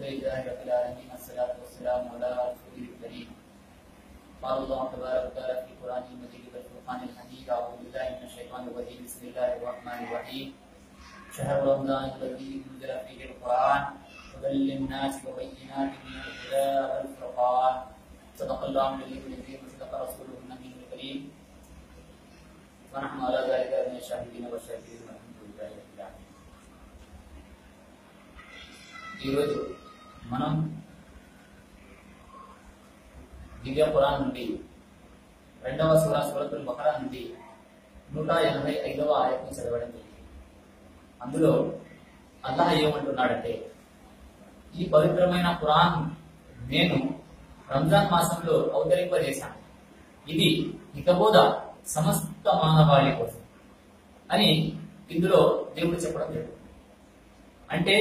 لله رب العالمين والصلاة والسلام على رسوله الكريم. قال الله تبارك وتعالى في القرآن المجيد والفرقان الحميد. أعوذ بالله من الشيطان الرجيم. بسم الله الرحمن الرحيم. شهر رمضان الذي أنزل فيه القرآن هدى للناس وبينات من الهدى والفرقان. صدق الله العلي العظيم وصدق رسوله النبي الكريم ونحن على ذلك من الشاهدين والشاكرين والحمد لله رب العالمين. ఈరోజు మనం దివ్య పురాణం నుండి 2వ సూరతుల్ బకరా నుండి 185వ ఆయత్ని చదవడం జరిగింది. అందులో అల్లాహ్ ఏమంటున్నాడంటే, ఈ పవిత్రమైన ఖురాన్ నేను రంజాన్ మాసంలో అవతరింపజేశాను, ఇది హితబోధ సమస్త మానవాళి కోసం అని ఇందులో దేవుడు చెప్పడం జరిగింది. అంటే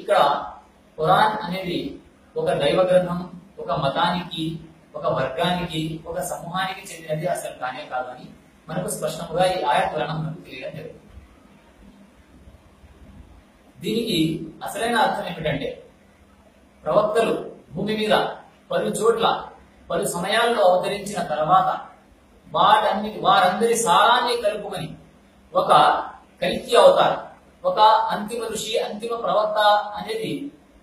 ఇక్కడ ఖురాన్ అనేది ఒక దైవ గ్రంథం, ఒక మతానికి, ఒక వర్గానికి, ఒక సమూహానికి చెందినది అసలు కానే కాదు అని మనకు స్పష్టంగా ఈ ఆయత్ వలన మనకు తెలియడం జరుగుతుంది. దీనికి అసలైన అర్థం ఏమిటంటే, ప్రవక్తలు భూమి మీద పలు చోట్ల పలు సమయాల్లో అవతరించిన తర్వాత వారందరి సారాన్ని కలుపుకొని ఒక కల్కి అవతారం, ఒక అంతిమ ఋషి, అంతిమ ప్రవక్త అనేది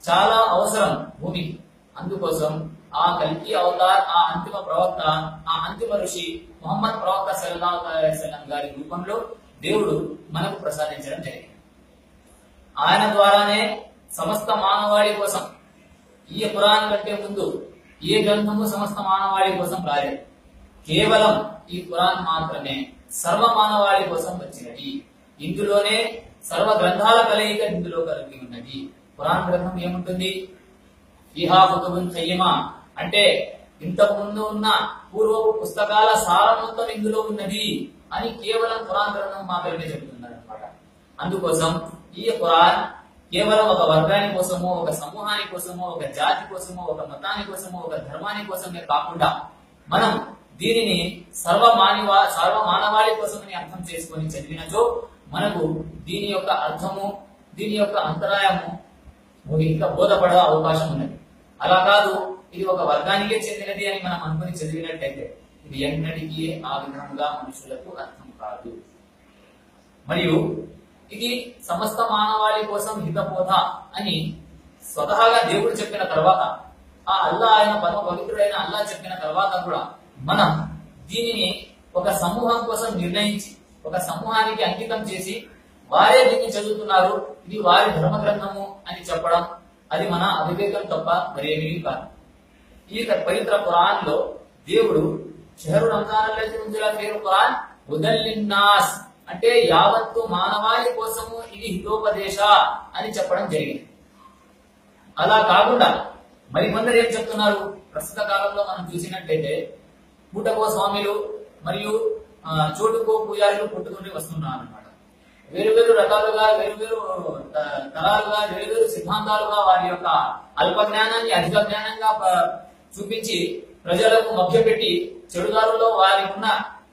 చాలా అవసరం భూమికి. అందుకోసం ఆ కల్కి అవతార్, ఆ అంతిమ ప్రవక్త, ఆ అంతిమ ఋషి ముహమ్మద్ ప్రవక్త సల్లల్లాహు అలైహి వసల్లం గారి రూపంలో దేవుడు మనకు ప్రసాదించడం జరిగింది. ఆయన ద్వారానే సమస్త మానవాళి కోసం, ఈ ఖురాన్ కంటే ముందు ఏ గ్రంథము సమస్త మానవాళి కోసం రాలేదు. కేవలం ఈ ఖురాన్ మాత్రమే సర్వ మానవాళి కోసం వచ్చినది. ఇందులోనే సర్వ గ్రంథాల కలయిక ఇందులో కలిగి ఉన్నది. ఖురాన్ గ్రంథం ఏముంటుంది? ఫీహా కుతుబున్ ఖయ్యిమా అంటే ఇంతకు ముందు ఉన్న పూర్వపు పుస్తకాల సారం మొత్తం ఇందులో ఉన్నది అని కేవలం ఖురాన్ గ్రంథం మాత్రమే చెబుతున్నారు అనమాట. అందుకోసం ఈ ఖురాన్ కేవలం ఒక వర్గాని కోసమో, ఒక సమూహాని కోసమో, ఒక జాతి కోసమో, ఒక మతాని కోసమో, ఒక ధర్మాని కోసమే కాకుండా మనం దీనిని సర్వ మానవాళి కోసమని అర్థం చేసుకొని చదివినచో మనకు దీని యొక్క అర్థము, దీని యొక్క అంతరాయము ఇంకా బోధపడే అవకాశం ఉన్నది. అలా కాదు, ఇది ఒక వర్గానికే చెందినది అని మనం అనుకుని చదివినట్టయితే ఇది ఎన్నటికీ ఆ విధంగా మనుషులకు అర్థం కాదు. మరియు ఇది సమస్త మానవాళి కోసం హితబోధ అని స్వతహాగా దేవుడు చెప్పిన తర్వాత, ఆ అల్లాహ్ ఆయన పరమ పవిత్రుడైన అల్లాహ్ చెప్పిన తర్వాత కూడా మనం దీనిని ఒక సమూహం కోసం నిర్ణయించి, ఒక సమూహానికి అంకితం చేసి వారే దీన్ని చదువుతున్నారు, ఇది వారి ధర్మ గ్రంథము అని చెప్పడం అది మన అవివేకం తప్ప మరేమీ కాదు. ఈ పవిత్ర ఖురాన్ లో దేవుడు షహరు రంజాన్ అల్లజీ ఉంజిల ఫీహి ఖురాన్ హుదల్ లిన్నాస్ అంటే యావత్తు మానవాళి కోసము ఇది హితోపదేశ అని చెప్పడం జరిగింది. అలా కాకుండా మరికొందరు ఏం చెప్తున్నారు? ప్రస్తుత కాలంలో మనం చూసినట్టయితే పూటకో స్వామిలు మరియు చోటుకో పూజారులు పుట్టుకుని వస్తున్నారు అన్నమాట. వేరు రకాలుగా, వేరు తరాలుగా, వేరు సిద్ధాంతాలుగా వారి యొక్క అల్ప జ్ఞానాన్ని అధిక జ్ఞానంగా చూపించి ప్రజలకు మభ్యపెట్టి చెడుదారుల్లో వారి ఉన్న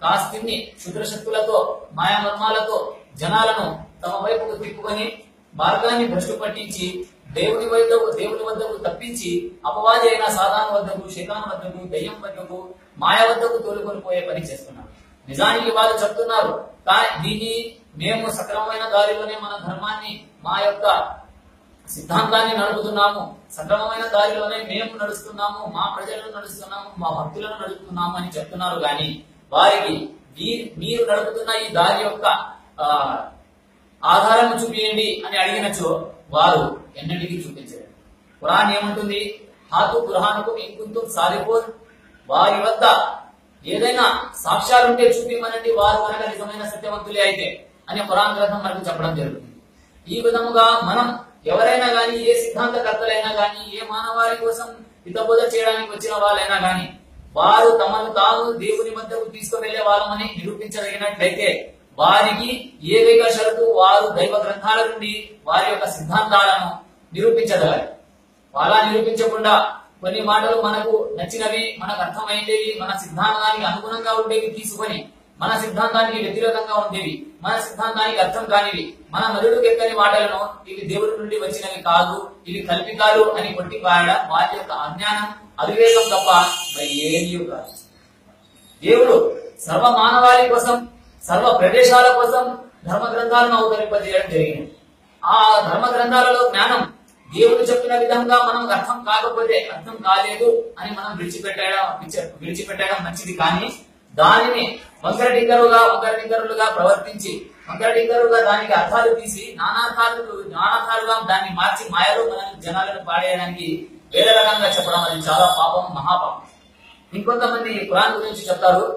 కాస్తిని క్షుద్రశక్తులతో, మాయామర్మాలతో జనాలను తమ వైపుకు తిప్పుకొని మార్గాన్ని భ్రష్టు పట్టించి దేవుని వద్దకు తప్పించి అపవాది అయిన సాధారణ వద్దకు, శైతాన్ వద్దకు, దయ్యం వద్దకు, మాయ వద్దకు తోలుకొని పోయే పని చేస్తున్నారు. నిజానికి వాళ్ళు చెప్తున్నారు, కానీ దీన్ని మేము సక్రమమైన దారిలోనే మన ధర్మాన్ని, మా యొక్క సిద్ధాంతాన్ని నడుపుతున్నాము, సక్రమమైన దారిలోనే మేము నడుస్తున్నాము, మా ప్రజలను నడుస్తున్నాము, మా భక్తులను నడుపుతున్నాము అని చెప్తున్నారు. కానీ వారికి మీరు నడుపుతున్న ఈ దారి యొక్క ఆధారం చూపించండి అని అడిగినచో వారు ఎన్నటికీ చూపించరు. ఖురాన్ ఏమంటుంది? హాతు బుర్హానుకు ఇంకుంతుం సాదిఖూన్, వారి వద్ద ఏదైనా సాక్ష్యాలుంటే చూపిమనండి, వారు కనుక నిజమైన సత్యవంతులే అయితే అని ఖురాన్ గ్రంథం మనకు చెప్పడం జరుగుతుంది. ఈ విధముగా మనం ఎవరైనా గాని, ఏ సిద్ధాంతకర్తలైనా గాని, ఏ మానవాళి కోసం హితబోధ చేయడానికి వచ్చిన వాళ్ళైనా గాని వారు తమను తాము దేవుని మధ్యకు తీసుకువెళ్లే వాళ్ళమని నిరూపించదగినట్లయితే వారికి ఏకైక షరతు వారు దైవ గ్రంథాల నుండి వారి యొక్క సిద్ధాంతాలను నిరూపించగలరు. అలా నిరూపించకుండా కొన్ని మాటలు మనకు నచ్చినవి, మనకు అర్థమైనవి, మన సిద్ధాంతానికి అనుగుణంగా ఉండేవి తీసుకొని మన సిద్ధాంతానికి వ్యతిరేకంగా ఉండేవి, మన సిద్ధాంతానికి అర్థం కానివి, మన మెదడుకు ఎక్కని మాటలను ఇవి దేవుడి నుండి వచ్చినవి కాదు, ఇవి కల్పితాలు అని కొట్టి పారడం వారి యొక్క అజ్ఞానం, అవివేకం తప్ప మరి ఏమీ కాదు. దేవుడు సర్వ మానవాళి కోసం, సర్వ ప్రదేశాల కోసం ధర్మ గ్రంథాలను అవతరింపజేయడం జరిగింది. ఆ ధర్మ గ్రంథాలలో జ్ఞానం దేవుడు చెప్పిన విధంగా మనం అర్థం కాకపోతే, అర్థం కాలేదు అని మనం విడిచిపెట్టడం మంచిది. కానీ దానిని వంకరటింకరులుగా ప్రవర్తించి, వంకరటింకరులుగా దానికి అర్థాలు తీసి నానార్థాలుగా దాన్ని మార్చి మాయలో మన జనాలను పాడేయడానికి వేరే రకంగా చెప్పడం అది చాలా పాపం, మహాపాపం. ఇంకొంతమంది ఖురాన్ గురించి చెప్తారు.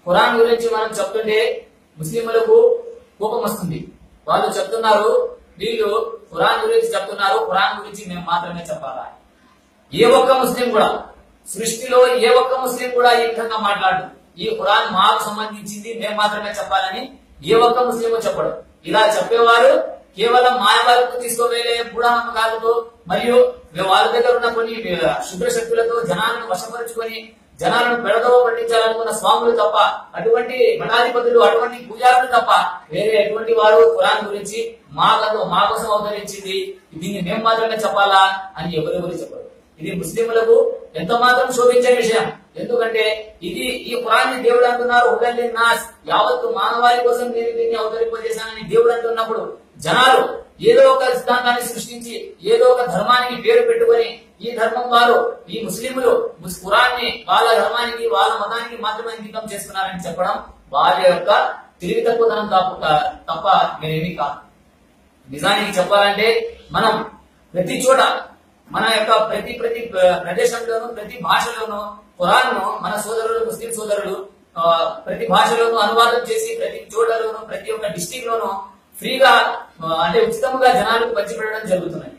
ఖురాన్ గురించి మనం చెప్తుంటే ముస్లింలకు కోపం వస్తుంది. వాళ్ళు చెప్తున్నారు, వీళ్ళు ఖురాన్ గురించి చెప్తున్నారు, ఖురాన్ గురించి మేము మాత్రమే చెప్పాలా? ఏ ఒక్క ముస్లిం కూడా, సృష్టిలో ఏ ఒక్క ముస్లిం కూడా ఈ విధంగా మాట్లాడు, ఈ ఖురాన్ మాకు సంబంధించింది, మేము మాత్రమే చెప్పాలని ఏ ఒక్క ముస్లిం చెప్పడు. ఇలా చెప్పేవారు కేవలం మాయవాళ్ళకు తీసుకోవేలే మూఢనమ్మకాలతో మరియు వాళ్ళ దగ్గర ఉన్న కొన్ని శుద్ర శక్తులతో జనాలను వశపరుచుకొని జనాలను పెడదవ పట్టించాలనుకున్న స్వాములు తప్ప, అటువంటి మఠాధిపతులు, అటువంటి పూజారులు తప్ప వేరే ఎటువంటి వారు ఖురాన్ గురించి మా కోసం అవతరించింది, దీన్ని మేము మాత్రమే చెప్పాలా అని ఎవరెవరు చెప్పరు. ఇది ముస్లింలకు ఎంత మాత్రం శోభించే విషయం. ఎందుకంటే ఇది ఈ ఖురాన్ దేవుడు అంటున్నారు, హుదల్ నాస్, యావత్తు మానవాళి కోసం నేను దీన్ని అవతరింపజేశానని దేవుడు అంటున్నప్పుడు జనాలు ఏదో ఒక సిద్ధాంతాన్ని సృష్టించి ఏదో ఒక ధర్మానికి పేరు పెట్టుకొని ఈ ధర్మం వారు, ఈ ముస్లింలు ఖురాన్ని వాళ్ళ ధర్మానికి, వాళ్ళ మతానికి మాత్రమే అంకితం చేస్తున్నారని చెప్పడం వారి యొక్క తెలివి తక్కువతనం తప్ప వేరేమీ కాదు. నిజానికి చెప్పాలంటే మనం ప్రతి చోట, మన యొక్క ప్రతి ప్రదేశంలోనూ, ప్రతి భాషలోనూ ఖురాన్ను మన సోదరులు, ముస్లిం సోదరులు ప్రతి భాషలోనూ అనువాదం చేసి ప్రతి చోటలోనూ, ప్రతి ఒక్క డిస్టిక్ లోనూ ఫ్రీగా అంటే ఉచితంగా జనాలకు పంచిపెట్టడం జరుగుతున్నాయి.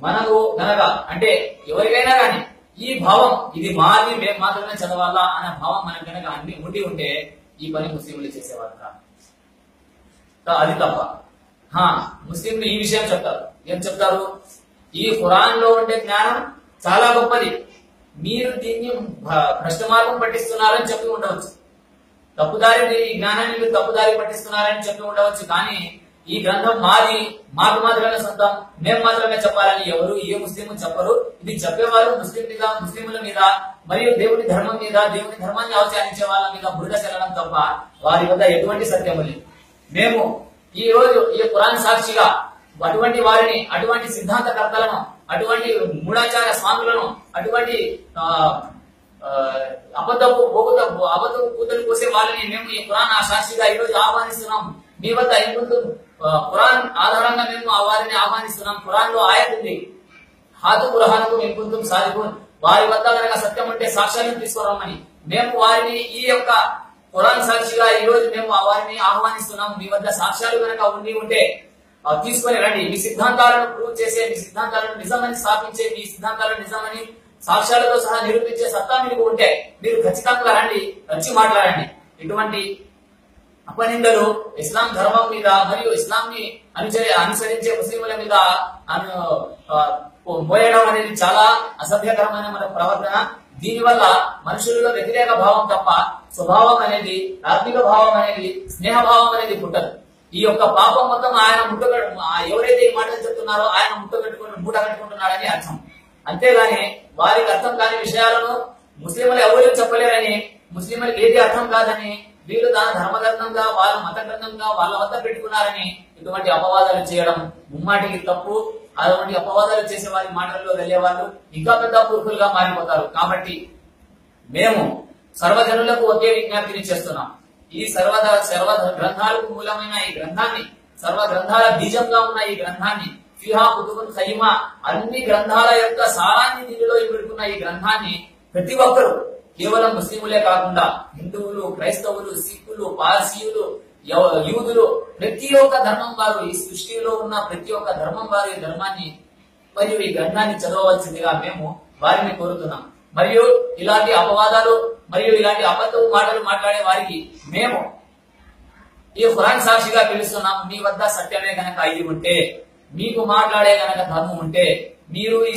మనకు గనక అంటే ఎవరికైనా కానీ ఈ భావం, ఇది మాది, మేము మాత్రమే చదవాలా అనే భావం మనకు గనక అన్ని ఉండి ఉంటే ఈ పని ముస్లింలు చేసేవారు కాదు. అది తప్ప. ముస్లింలు ఈ విషయం చెప్తారు. ఏం చెప్తారు? ఈ ఖురాన్ లో ఉండే జ్ఞానం చాలా గొప్పది, మీరు దీన్ని భ్రష్ట మార్గం పట్టిస్తున్నారని చెప్పి ఉండవచ్చు. తప్పుదారి, ఈ జ్ఞానాన్ని మీరు తప్పుదారి పట్టిస్తున్నారని చెప్పి ఉండవచ్చు. కానీ ఈ గ్రంథం మాది, మాకు మాత్రమే సొంతం, మేము మాత్రమే చెప్పాలని ఎవరు ఏ ముస్లిం చెప్పరు. ఇది చెప్పేవారు ముస్లింల మీద మరియు దేవుని ధర్మం మీద, దేవుని ధర్మాన్ని ఆచరించే వాళ్ళ మీద బురద చెల్లడం తప్ప వారి వద్ద ఎటువంటి సత్యము లేదు. మేము ఈ రోజు ఈ ఖురాన్ సాక్షిగా అటువంటి వారిని, అటువంటి సిద్ధాంతకర్తలను, అటువంటి మూఢాచార స్వాములను, అటువంటి అబద్ధపు కూతలు కోసే వాళ్ళని మేము ఈ ఖురాన్ సాక్షిగా ఈ రోజు ఆహ్వానిస్తున్నాం. మీ వద్ద ఖురాన్ ఆధారంగా మేము వారిని ఆహ్వానిస్తున్నాం. ఖురాన్ లో ఆయత్ ఉంది, హాతు బుర్హానుకు మేము కుంతుం సాదికున్, వారి వద్ద కనుక సత్యం ఉంటే సాక్ష్యాలను తీసుకురామని మేము వారిని ఈ యొక్క ఖురాన్ సాక్షిగా ఈ రోజు మేము వారిని ఆహ్వానిస్తున్నాం. మీ వద్ద సాక్ష్యాలు కనుక ఉంటే తీసుకొని రండి. మీ సిద్ధాంతాలను ప్రూవ్ చేసే, మీ సిద్ధాంతాలను నిజమని స్థాపించే, మీ సిద్ధాంతాలను నిజమని సాక్ష్యాలతో సహా నిరూపించే సత్తా మీకు ఉంటే మీరు ఖచ్చితంగా రండి, వచ్చి మాట్లాడండి. ఇటువంటి అపనిందలు ఇస్లాం ధర్మం మీద మరియు ఇస్లాం ని అనుసరించే ముస్లింల మీద మోయడం అనేది చాలా అసభ్యకరమైన మన ప్రవర్తన. దీనివల్ల మనుషులలో వ్యతిరేక భావం తప్ప స్వభావం అనేది, ఆత్మిక భావం అనేది, స్నేహ భావం అనేది పుట్టదు. ఈ యొక్క పాపం మొత్తం ఆయన ఎవరైతే ఈ మాటలు చెప్తున్నారో ఆయన మూట కట్టుకుంటున్నాడని అర్థం. అంతేగాని వారికి అర్థం కాని విషయాలను ముస్లింలు ఎవరు చెప్పలేరని, ముస్లింలకు ఏది అర్థం కాదని వీళ్ళు దాని ధర్మగ్రంథంగా, వాళ్ళ మత గ్రంథంగా వాళ్ళ వద్ద పెట్టుకున్నారని ఇటువంటి అపవాదాలు చేయడం ముమ్మాటికి తప్పు. అటువంటి అపవాదాలు చేసే వారి మాటల్లో వెళ్ళే వాళ్ళు ఇంకా పెద్ద పురుషులుగా మారిపోతారు. కాబట్టి మేము సర్వజనులకు ఒకే విజ్ఞప్తిని చేస్తున్నాం. ఈ సర్వ గ్రంథాలకు మూలమైన ఈ గ్రంథాన్ని, సర్వ గ్రంథాల బీజంగా ఉన్న ఈ గ్రంథాన్ని, ఫిహా కుతుబున్ ఖయీమా, అన్ని గ్రంథాల యొక్క సారాన్ని దీనిలో పెడుతున్న ఈ గ్రంథాన్ని ప్రతి ఒక్కరు, కేవలం ముస్లింలే కాకుండా హిందువులు, క్రైస్తవులు, సిక్కులు, పార్సీయులు, యూదులు, ప్రతి ఒక్క ధర్మం వారు, ఈ సృష్టిలో ఉన్న ప్రతి ఒక్క ధర్మం వారు ఈ ధర్మాన్ని మరియు ఈ గ్రంథాన్ని చదవవలసిందిగా మేము వారిని కోరుతున్నాం. మరియు ఇలాంటి అపవాదాలు మరియు ఇలాంటి అబద్ధపు మాటలు మాట్లాడే వారికి మేము ఈ ఖురాన్ సాక్షిగా పిలుస్తున్నాం. మీ వద్ద సత్యమే గనక అయి ఉంటే, మీకు మాట్లాడే గనక ధర్మం ఉంటే, మీరు మీ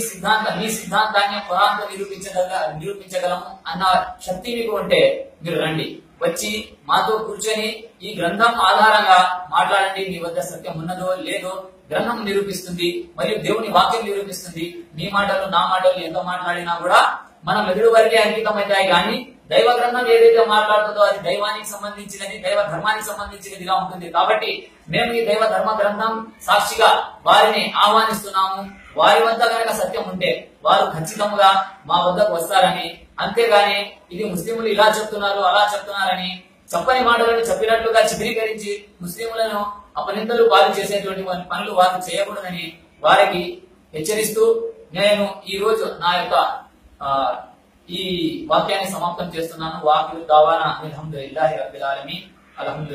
సిద్ధాంతాన్ని ఖురాన్తో నిరూపించగలము అన్న శక్తి మీకు ఉంటే మీరు రండి. వచ్చి మాతో కూర్చొని ఈ గ్రంథం ఆధారంగా మాట్లాడండి, మీ వద్ద సత్యం ఉన్నదో లేదో గ్రంథం నిరూపిస్తుంది, మరియు దేవుని వాక్యం నిరూపిస్తుంది. మీ మాటలు నా మాటలు ఎంత మాట్లాడినా కూడా మన మెదడు వరకే అంకితమవుతాయి, కానీ దైవ గ్రంథం ఏదైతే మాట్లాడుతుందో అది దైవానికి సంబంధించినది, దైవ ధర్మానికి సంబంధించినదిగా ఉంటుంది. కాబట్టి మేము ఈ దైవ ధర్మ గ్రంథం సాక్షిగా వారిని ఆహ్వానిస్తున్నాము. వారి వద్ద కనుక సత్యం ఉంటే వారు ఖచ్చితంగా మా వద్దకు వస్తారని, అంతేగాని ఇది ముస్లింలు ఇలా చెప్తున్నారు అలా చెప్తున్నారని చెప్పని మాటలను చెప్పినట్లుగా చిత్రీకరించి ముస్లింలను అపనిందలు పాలు చేసేటువంటి పనులు వారు చేయకూడదని వారికి హెచ్చరిస్తూ నేను ఈ రోజు నా యొక్క ఈ వాక్యాన్ని సమాప్తం చేస్తున్నాను. వాకిలు దావానా అల్హమ్దులిల్లాహి రబ్బిల్ ఆలమీన్. అల్హమ్దులిల్లాహ్.